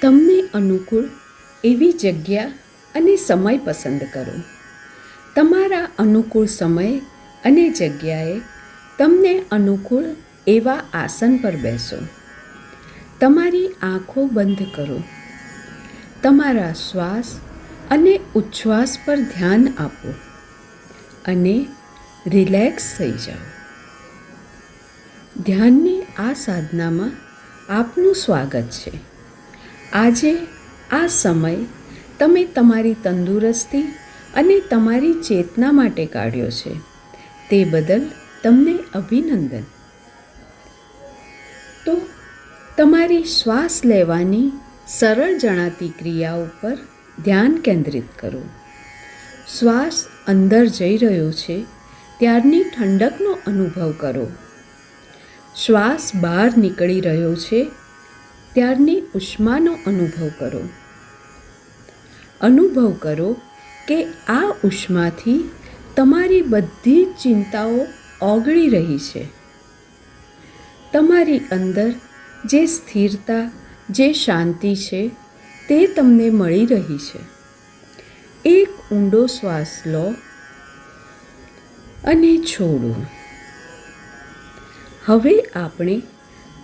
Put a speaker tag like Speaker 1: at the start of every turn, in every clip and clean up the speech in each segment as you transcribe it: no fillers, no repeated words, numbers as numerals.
Speaker 1: તમને અનુકૂળ એવી જગ્યા અને સમય પસંદ કરો. તમારા અનુકૂળ સમય અને જગ્યાએ તમને અનુકૂળ એવા આસન પર બેસો. તમારી આંખો બંધ કરો. તમારા શ્વાસ અને ઉચ્છ્વાસ પર ધ્યાન આપો અને રિલેક્સ થઈ જાઓ. ધ્યાનની આ સાધનામાં આપનું સ્વાગત છે. આજે આ સમય તમે તમારી તંદુરસ્તી અને તમારી ચેતના માટે કાઢ્યો છે, તે બદલ તમને અભિનંદન. તો તમારી શ્વાસ લેવાની સરળ જણાતી ક્રિયા ઉપર ધ્યાન કેન્દ્રિત કરો. શ્વાસ અંદર જઈ રહ્યો છે ત્યારની ઠંડકનો અનુભવ કરો. શ્વાસ બહાર નીકળી રહ્યો છે ત્યારની ઉષ્માનો અનુભવ કરો. અનુભવ કરો કે આ ઉષ્માથી તમારી બધી જ ચિંતાઓ ઓગળી રહી છે. તમારી અંદર જે સ્થિરતા, જે શાંતિ છે તે તમને મળી રહી છે. એક ઊંડો શ્વાસ લો અને છોડો. હવે આપણે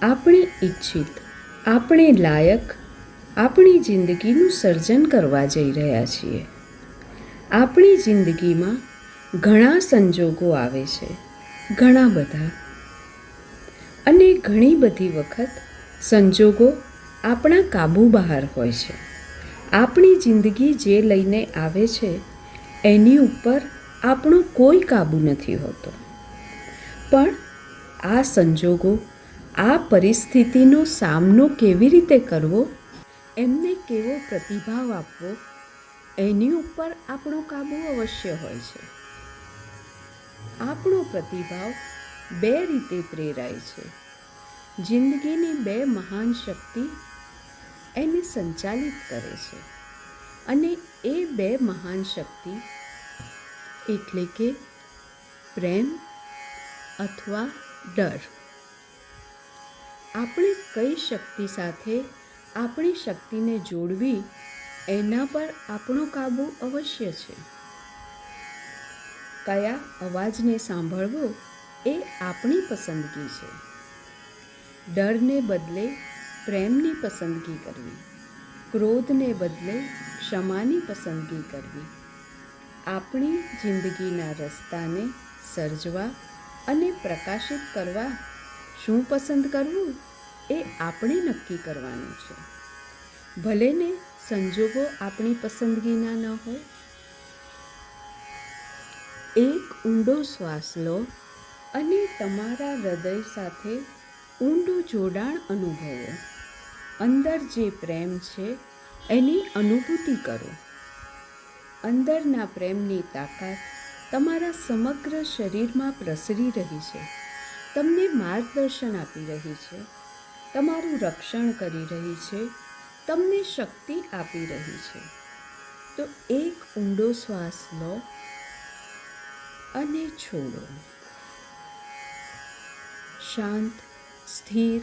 Speaker 1: આપણી ઈચ્છિત, આપણે લાયક આપણી જિંદગીનું સર્જન કરવા જઈ રહ્યા છીએ. આપણી જિંદગીમાં ઘણા સંજોગો આવે છે, ઘણા બધા, અને ઘણી બધી વખત સંજોગો આપણા કાબૂ બહાર હોય છે. આપણી જિંદગી જે લઈને આવે છે એની ઉપર આપણો કોઈ કાબૂ નથી હોતો. પણ આ સંજોગો, આ પરિસ્થિતિનો સામનો કેવી રીતે કરવો, એમને કેવો પ્રતિભાવ આપવો, એની ઉપર આપણો કાબૂ અવશ્ય હોય છે. આપણો પ્રતિભાવ બે રીતે પ્રેરાય છે. જિંદગીની બે મહાન શક્તિ એને સંચાલિત કરે છે, અને એ બે મહાન શક્તિ એટલે કે પ્રેમ અથવા ડર. આપણે કઈ શક્તિ સાથે આપણી શક્તિને જોડવી એના પર આપણો કાબૂ અવશ્ય છે. કયા અવાજને સાંભળવો એ આપણી પસંદગી છે. ડરને બદલે પ્રેમની પસંદગી કરવી, ક્રોધને બદલે ક્ષમાની પસંદગી કરવી, આપણી જિંદગીના રસ્તાને સર્જવા અને પ્રકાશિત કરવા શું પસંદ કરવું એ આપણે નક્કી કરવાનું છે. ભલે ને સંજોગો આપણી પસંદગીના ન હોય. એક ઊંડો શ્વાસ લો અને તમારા હૃદય સાથે ઊંડું જોડાણ અનુભવો. અંદર જે પ્રેમ છે એની અનુભૂતિ કરો. અંદરના પ્રેમની તાકાત તમારા સમગ્ર શરીરમાં પ્રસરી રહી છે, તમને માર્ગદર્શન આપી રહી છે, તમારું રક્ષણ કરી રહી છે, તમને શક્તિ આપી રહી છે. તો એક ઊંડો શ્વાસ લો અને છોડો. શાંત, સ્થિર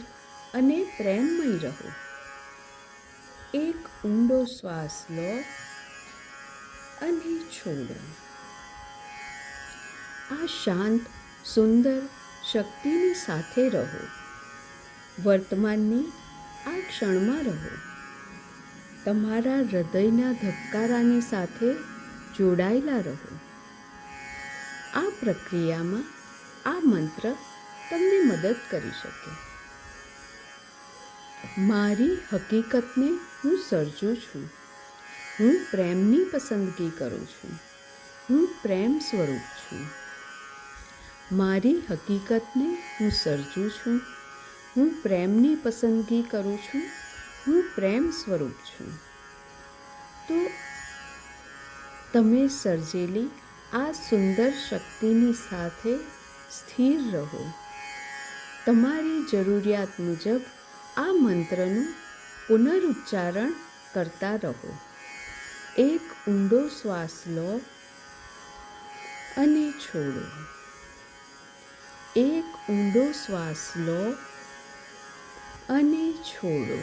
Speaker 1: અને પ્રેમમય રહો. એક ઊંડો શ્વાસ લો અને છોડો. આ શાંત, સુંદર શક્તિની સાથે રહો. વર્તમાનની આ ક્ષણમાં રહો. તમારા હૃદયના ધબકારાની સાથે જોડાયેલા રહો. આ પ્રક્રિયામાં આ મંત્ર તમને મદદ કરી શકે. મારી હકીકતને હું સર્જું છું. હું પ્રેમની પસંદગી કરું છું. હું પ્રેમ સ્વરૂપ છું. મારી હકીકતને હું સર્જું છું. હું પ્રેમની પસંદગી કરું છું. હું પ્રેમ સ્વરૂપ છું. તો તમે સર્જેલી આ સુંદર શક્તિની સાથે સ્થિર રહો. તમારી જરૂરિયાત મુજબ આ મંત્રનું પુનરુચ્ચારણ કરતા રહો. એક ઊંડો શ્વાસ લો અને છોડો. એક ઊંડો શ્વાસ લો અને છોડો.